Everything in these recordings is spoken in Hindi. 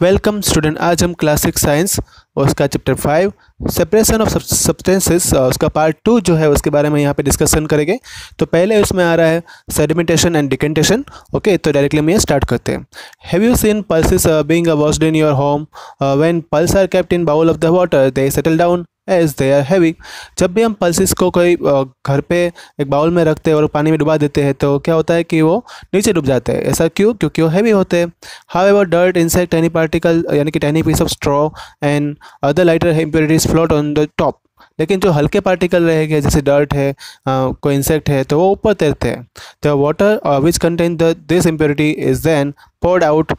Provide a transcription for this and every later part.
Welcome student. आज हम क्लास 6 साइंस उसका चैप्टर 5 सेपरेशन ऑफ सब्सटेंसेस उसका पार्ट 2 जो है उसके बारे में यहाँ पे डिस्कशन करेंगे। तो पहले उसमें आ रहा है सेडिमेंटेशन एंड डिकेंटेशन। ओके, तो डायरेक्टली हम ये स्टार्ट करते हैं। Have you seen pulses being washed in your home? When pulse are kept in bowl of the water they settle down as they are heavy. जब भी हम पल्सेस को कोई घर पे एक बाउल में रखते हैं और पानी में डुबा देते हैं तो क्या होता है कि वो नीचे डूब जाते हैं। ऐसा क्यों? क्योंकि वो हैवी होते हैं। However dirt, insect, any particle यानी कि tiny piece of straw and other lighter impurities float on the top. लेकिन जो हल्के पार्टिकल रहेंगे जैसे डर्ट है, कोई इंसेक्ट है, तो वो ऊपर तैरते हैं। The water which contain this impurity is then poured out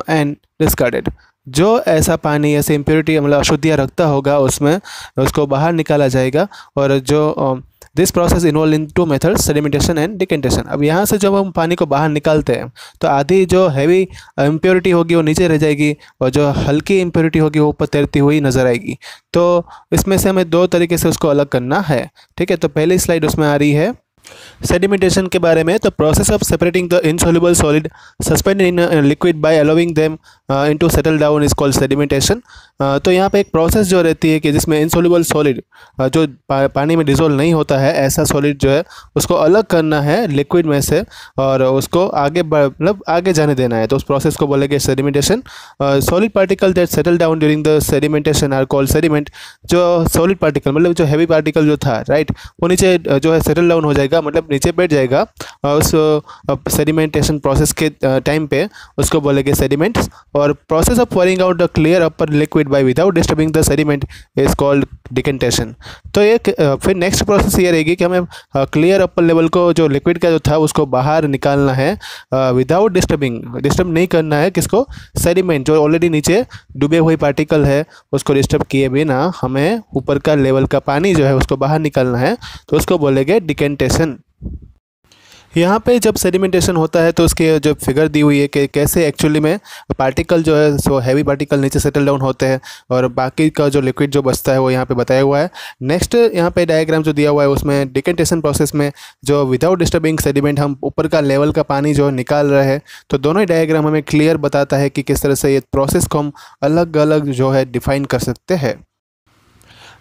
and discarded. जो ऐसा पानी ऐसे इम्प्योरिटी मतलब अशुद्धियाँ रखता होगा उसमें उसको बाहर निकाला जाएगा। और जो this process involve in two methods, sedimentation and decantation. अब यहाँ से जब हम पानी को बाहर निकालते हैं तो आधी जो हैवी इम्प्योरिटी होगी वो नीचे रह जाएगी और जो हल्की इम्प्योरिटी होगी वो ऊपर तैरती हुई नजर आएगी। तो इसमें से हमें दो तरीके से उसको अलग करना है। ठीक है, तो पहली स्लाइड उसमें आ रही है सेडिमेंटेशन के बारे में। तो process of separating the insoluble solid suspended in liquid bye allowing them into settle down is called sedimentation. तो यहाँ पे एक प्रोसेस जो रहती है कि जिसमें इनसॉल्युबल सॉलिड जो पानी में डिसॉल्व नहीं होता है ऐसा सॉलिड जो है उसको अलग करना है लिक्विड में से और उसको आगे मतलब आगे जाने देना है। तो उस प्रोसेस को बोलेंगे sedimentation. Solid particle that settle down during the sedimentation are called sediment. जो सॉलिड पार्टिकल मतलब जो हैवी पार्टिकल जो था राइट वो नीचे जो है सेटल डाउन हो जाएगा, मतलब नीचे बैठ जाएगा उस सेडिमेंटेशन प्रोसेस के टाइम पे, उसको बोलेंगे सेडिमेंट्स। और process of pouring out the clear upper liquid bye without disturbing the sediment is called decantation. तो एक फिर नेक्स्ट प्रोसेस ये रहेगी कि हमें क्लियर अपर लेवल को जो लिक्विड का जो था उसको बाहर निकालना है विदाउट डिस्टर्ब नहीं करना है। किसको? सेडिमेंट जो ऑलरेडी नीचे डूबे हुए पार्टिकल है उसको डिस्टर्ब किए बिना हमें ऊपर का लेवल का पानी जो है उसको बाहर निकालना है, तो उसको बोलेंगे डिकेंटेशन। यहाँ पे जब सेडिमेंटेशन होता है तो उसके जो फिगर दी हुई है कि कैसे एक्चुअली में पार्टिकल जो है सो हैवी पार्टिकल नीचे सेटल डाउन होते हैं और बाकी का जो लिक्विड जो बचता है वो यहाँ पे बताया हुआ है। नेक्स्ट यहाँ पे डायग्राम जो दिया हुआ है उसमें डिकेंटेशन प्रोसेस में जो विदाउट डिस्टर्बिंग सेडिमेंट हम ऊपर का लेवल का पानी जो निकाल रहे हैं। तो दोनों ही डायग्राम हमें क्लियर बताता है कि किस तरह से ये प्रोसेस को हम अलग अलग जो है डिफाइन कर सकते हैं।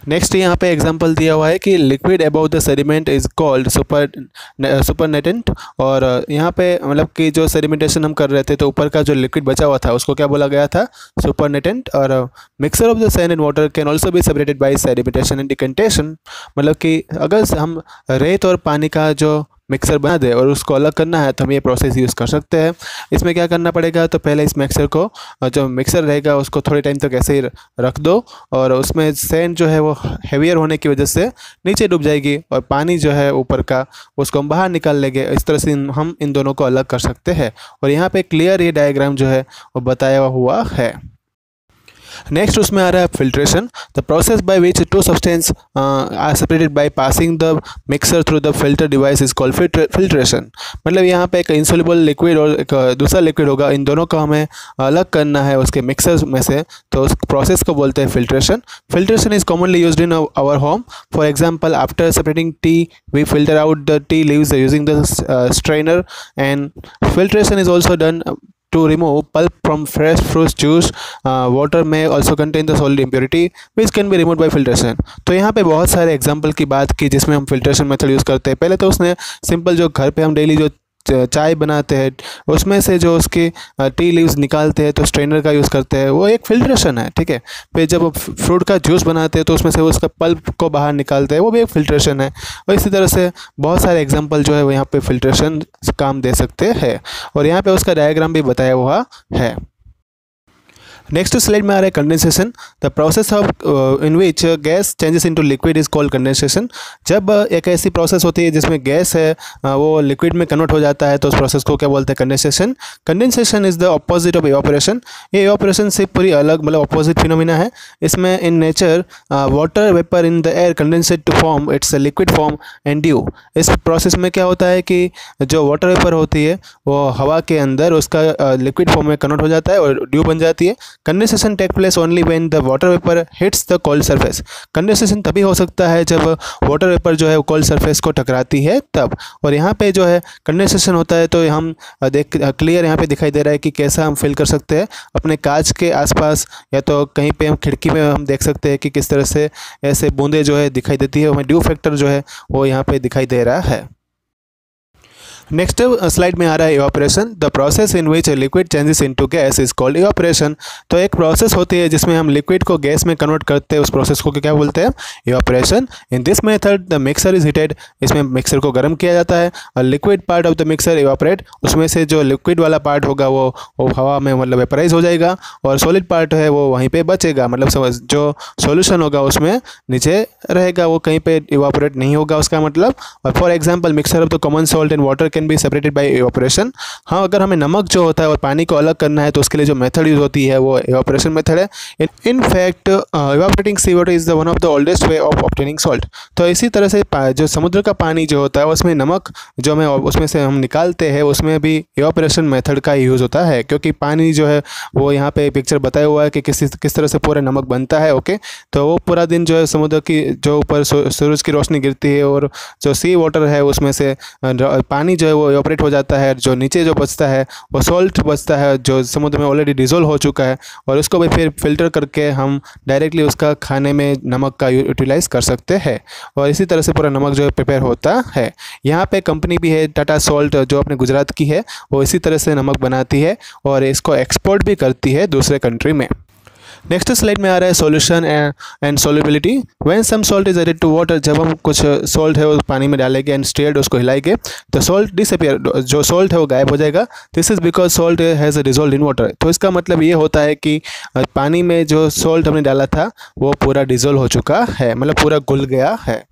नेक्स्ट यहाँ पे एग्जांपल दिया हुआ है कि liquid above the sediment is called supernatant. और यहाँ पे मतलब कि जो सेडिमेंटेशन हम कर रहे थे तो ऊपर का जो लिक्विड बचा हुआ था उसको क्या बोला गया था? सुपरनेटेंट। और mixer of the sand and water can also be separated by sedimentation and decantation. मतलब कि अगर हम रेत और पानी का जो मिक्सर बना दे और उसको अलग करना है तो हम ये प्रोसेस यूज़ कर सकते हैं। इसमें क्या करना पड़ेगा? तो पहले इस मिक्सर को जो मिक्सर रहेगा उसको थोड़े टाइम तक ऐसे ही रख दो और उसमें सैंड जो है वो हैवियर होने की वजह से नीचे डूब जाएगी और पानी जो है ऊपर का उसको हम बाहर निकाल लेंगे। इस तरह से हम इन दोनों को अलग कर सकते हैं और यहाँ पे क्लियर ये डायग्राम जो है वो बताया हुआ है। नेक्स्ट उसमें आ रहा है filtration. The process by which two substance are separated by passing the mixer through the filter device is called filtration. मतलब यहाँ पे एक इंसॉल्युबल लिक्विड और एक दूसरा लिक्विड होगा, इन दोनों को हमें अलग करना है उसके मिक्सर में से, तो उस प्रोसेस को बोलते हैं filtration. Filtration is commonly used in our home. For example, after separating tea we filter out the tea leaves using the strainer and filtration is also done to remove pulp from fresh fruit juice. Water may also contain the solid impurity which can be removed by filtration. तो यहाँ पे बहुत सारे एग्जांपल की बात की जिसमें हम फिल्ट्रेशन मेथड यूज़ करते हैं। पहले तो उसने सिंपल जो घर पे हम डेली जो चाय बनाते हैं उसमें से जो उसके टी लीव्स निकालते हैं तो स्ट्रेनर का यूज़ करते हैं, वो एक फिल्ट्रेशन है। ठीक है, फिर जब फ्रूट का जूस बनाते हैं तो उसमें से उसका पल्प को बाहर निकालते हैं, वो भी एक फिल्ट्रेशन है। और इसी तरह से बहुत सारे एग्जांपल जो है वो यहाँ पे फिल्ट्रेशन काम दे सकते हैं और यहाँ पे उसका डायग्राम भी बताया हुआ है। नेक्स्ट स्लाइड में आ रहा है condensation. The process of in which gas changes into liquid is called condensation. जब एक ऐसी प्रोसेस होती है जिसमें गैस है वो लिक्विड में कन्वर्ट हो जाता है तो उस प्रोसेस को क्या बोलते हैं? Condensation. Condensation is the opposite of evaporation. ये इवापोरेशन से पूरी अलग मतलब ऑपोजिट फिनोमिना है। इसमें in nature water vapour in the air condensate to form its liquid form and dew. इस प्रोसेस में क्या होता है कि जो वाटर वेपर होती है वो हवा के अंदर उसका लिक्विड फॉर्म में कन्वर्ट हो जाता है और ड्यू बन जाती है। Condensation take place only when the water vapour hits the cold surface. Condensation तभी हो सकता है जब वाटर वेपर जो है कोल्ड सरफेस को टकराती है तब। और यहाँ पे जो है कंडेंसेशन होता है तो हम क्लियर यहाँ पे दिखाई दे रहा है कि कैसा हम फील कर सकते हैं अपने कांच के आसपास, या तो कहीं पे हम खिड़की में हम देख सकते हैं कि किस तरह से ऐसे बूंदे जो है दिखाई देती है। हमें ड्यू फैक्टर जो है वो यहाँ पे दिखाई दे रहा है। नेक्स्ट स्लाइड में आ रहा है evaporation. The process in which liquid changes into gas is called evaporation. तो एक प्रोसेस होती है जिसमें हम लिक्विड को गैस में कन्वर्ट करते हैं, उस प्रोसेस को क्या बोलते हैं? Evaporation. In this method the mixer is heated. इसमें मिक्सर को गर्म किया जाता है और liquid part of the mixer evaporate. उसमें से जो लिक्विड वाला पार्ट होगा वो हवा में मतलब वेपराइज हो जाएगा और सॉलिड पार्ट है वो वहीं पे बचेगा, मतलब जो सॉल्यूशन होगा उसमें नीचे रहेगा, वो कहीं पे इवापोरेट नहीं होगा उसका मतलब। और for example mixer of the common salt and water can be separated by evaporation. हाँ, अगर हमें नमक जो होता है और पानी को अलग करना है तो उसके लिए जो मेथड यूज होती है वो इवापोरेशन मेथड है। In fact evaporating sea water is the one of the oldest way of obtaining salt. तो इसी तरह से जो समुद्र का पानी जो होता है उसमें नमक जो हमें उसमें से हम निकालते हैं उसमें भी इवापोरेशन मेथड का यूज़ होता है, क्योंकि पानी जो है वो यहाँ पे पिक्चर बताया हुआ है कि किस तरह से पूरा नमक बनता है। ओके, तो वो पूरा दिन जो है समुद्र की जो ऊपर सूरज की रोशनी गिरती है और जो सी वाटर है उसमें से पानी जो है वो इवापोरेट हो जाता है, जो नीचे जो बचता है वो सॉल्ट बचता है जो समुद्र में ऑलरेडी डिजोल्व हो चुका है, और उसको भी फिर फिल्टर करके हम डायरेक्टली उसका खाने में नमक का यूटिलाइज़ कर सकते हैं। और इसी तरह से पूरा नमक जो है प्रिपेयर होता है। यहाँ पे कंपनी भी है टाटा सॉल्ट जो अपने गुजरात की है, वो इसी तरह से नमक बनाती है और इसको एक्सपोर्ट भी करती है दूसरे कंट्री में। नेक्स्ट स्लाइड में आ रहा है solution and solubility. When some salt is added to water, जब हम कुछ सॉल्ट है वो पानी में डालेंगे एंड स्टीयर्ड उसको हिलाएंगे तो सॉल्ट डिसअपियर, जो सॉल्ट है वो गायब हो जाएगा। This is because salt has dissolve in water. तो इसका मतलब ये होता है कि पानी में जो सॉल्ट हमने डाला था वो पूरा डिजोल्व हो चुका है, मतलब पूरा घुल गया है।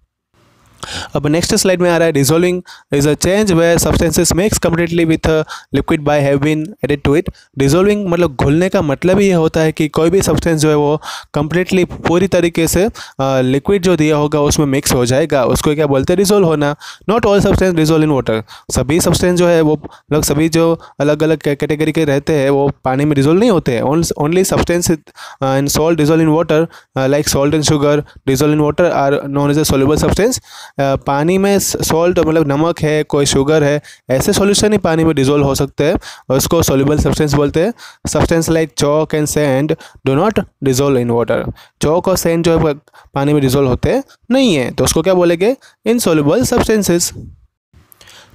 अब नेक्स्ट स्लाइड में आ रहा है dissolving is a change where substances mix completely with liquid by have been added to it. Dissolving मतलब घुलने का मतलब ये होता है कि कोई भी सब्सटेंस जो है वो कंप्लीटली पूरी तरीके से लिक्विड जो दिया होगा उसमें मिक्स हो जाएगा, उसको क्या बोलते हैं? डिजोल्व होना। Not all substance dissolve in water. सभी सब्सटेंस जो है वो मतलब सभी जो अलग अलग कैटेगरी के रहते हैं वो पानी में डिजोल्व नहीं होते हैं। Only substance in salt dissolve in water like salt and sugar dissolve in water are known as a soluble substance. पानी में सॉल्ट मतलब नमक है, कोई शुगर है, ऐसे सॉल्यूशन ही पानी में डिजोल्व हो सकते हैं और उसको सोल्यूबल सब्सटेंस बोलते हैं। Substance like chalk and sand do not dissolve in water. Chalk और सैंड जो है पानी में डिजोल्व होते नहीं है, तो उसको क्या बोलेंगे? Insoluble substances.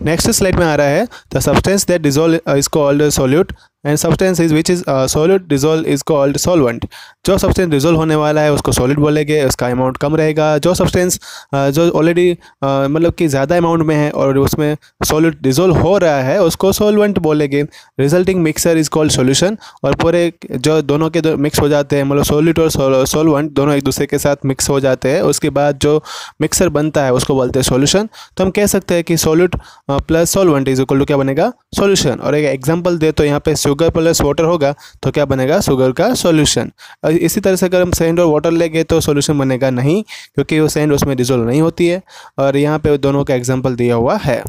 नेक्स्ट स्लाइड में आ रहा है the substance that dissolve is called solute and substance is which is solute dissolve is called solvent. जो सब्सटेंस डिजोल्व होने वाला है उसको सॉलिड बोलेंगे, उसका अमाउंट कम रहेगा। जो सब्सटेंस जो ऑलरेडी मतलब कि ज़्यादा अमाउंट में है और उसमें सॉल्यूट डिजोल्व हो रहा है उसको सॉल्वेंट बोलेंगे। Resulting mixer is called solution. और पूरे जो दोनों के मिक्स हो जाते हैं, मतलब सॉल्यूट और सॉल्वेंट दोनों एक दूसरे के साथ मिक्स हो जाते हैं, उसके बाद जो मिक्सर बनता है उसको बोलते हैं सॉल्यूशन। तो हम कह सकते हैं कि solute plus solvent is equal to क्या बनेगा? सॉल्यूशन। और एक एग्जांपल दे तो यहाँ पे शुगर प्लस वाटर होगा तो क्या बनेगा? शुगर का सॉल्यूशन। इसी तरह से अगर हम सैंड और वाटर लेंगे तो सॉल्यूशन बनेगा नहीं, क्योंकि वो सैंड उसमें डिजोल्व नहीं होती है। और यहाँ पे दोनों का एग्जांपल दिया हुआ है।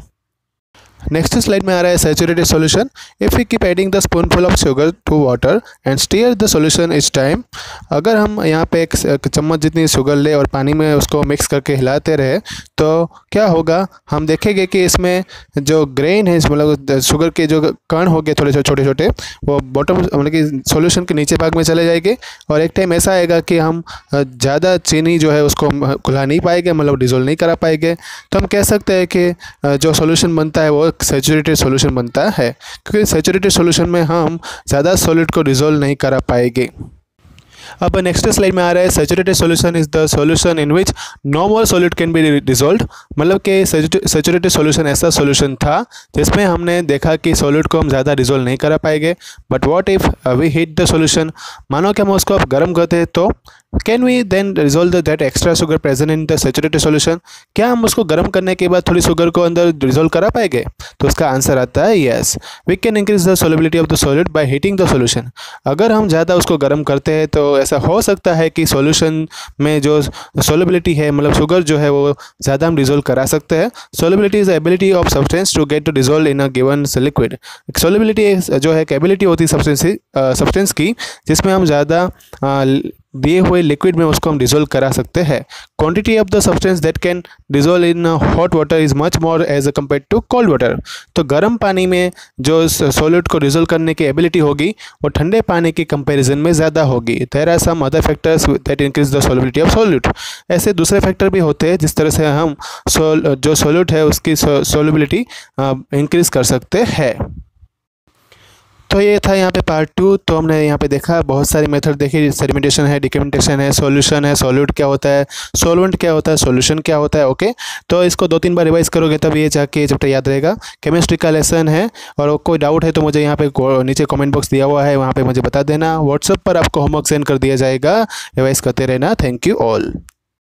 नेक्स्ट स्लाइड में आ रहा है saturated solution. If we keep adding the spoonful of sugar to water and stir the solution each time. अगर हम यहाँ पे एक चम्मच जितनी शुगर ले और पानी में उसको मिक्स करके हिलाते रहे तो क्या होगा? हम देखेंगे कि इसमें जो ग्रेन है, मतलब शुगर के जो कण हो गए थोड़े छोटे छोटे, वो बॉटम मतलब कि सॉल्यूशन के नीचे भाग में चले जाएंगे। और एक टाइम ऐसा आएगा कि हम ज़्यादा चीनी जो है उसको घुला नहीं पाएंगे, मतलब डिजोल्व नहीं करा पाएंगे। तो हम कह सकते हैं कि जो सॉल्यूशन बनता है वो सैचुरेटेड सॉल्यूशन बनता है, क्योंकि सैचुरेटेड सॉल्यूशन में हम ज़्यादा सॉलिड को डिजोल्व नहीं करा पाएंगे। अब नेक्स्ट स्लाइड में आ रहा है saturated solution is the solution in which no more solid can be dissolved. मतलब कि सैचुरेटेड सॉल्यूशन ऐसा सॉल्यूशन था जिसमें हमने देखा कि सॉलिड को हम ज़्यादा डिजोल्व नहीं करा पाएंगे। But what if we heat the solution, मानो कि हम उसको अब गर्म करते हैं तो can we then resolve that extra sugar present in the saturated solution. क्या हम उसको गर्म करने के बाद थोड़ी शुगर को अंदर रिजोल्व करा पाएंगे? तो उसका आंसर आता है yes. We can increase the solubility of the solid by heating the solution. अगर हम ज़्यादा उसको गर्म करते हैं तो ऐसा हो सकता है कि सॉल्यूशन में जो सोलबिलिटी है, मतलब शुगर जो है वो ज़्यादा हम डिजोल्व करा सकते हैं। Solubility is ability of substance to get to dissolve in a given liquid. Solubility जो है एबिलिटी होती है सब्सटेंस की, जिसमें हम ज़्यादा दिए हुए लिक्विड में उसको हम डिजोल्व करा सकते हैं। Quantity of the substance that can dissolve in hot water is much more as compare to cold water. तो गर्म पानी में जो सॉल्यूट को डिजोल्व करने की एबिलिटी होगी वो ठंडे पानी के कंपैरिजन में ज़्यादा होगी। There are some other factors that increase the solubility of solute. ऐसे दूसरे फैक्टर भी होते हैं जिस तरह से हम जो सॉल्यूट है उसकी सॉल्युबिलिटी इंक्रीज कर सकते हैं। तो ये था यहाँ पे पार्ट 2। तो हमने यहाँ पे देखा बहुत सारी मेथड देखी, सेडिमेंटेशन है, डिकमेंटेशन है, सॉल्यूशन है, सॉल्यूट क्या होता है, सॉल्वेंट क्या होता है, सॉल्यूशन क्या होता है। ओके, तो इसको 2-3 बार रिवाइज करोगे तब ये जाके चैप्टर याद रहेगा। केमिस्ट्री का लेसन है, और कोई डाउट है तो मुझे यहाँ पे नीचे कमेंट बॉक्स दिया हुआ है, वहाँ पर मुझे बता देना। व्हाट्सएप पर आपको होमवर्क सेंड कर दिया जाएगा, रिवाइज करते रहना। Thank you all.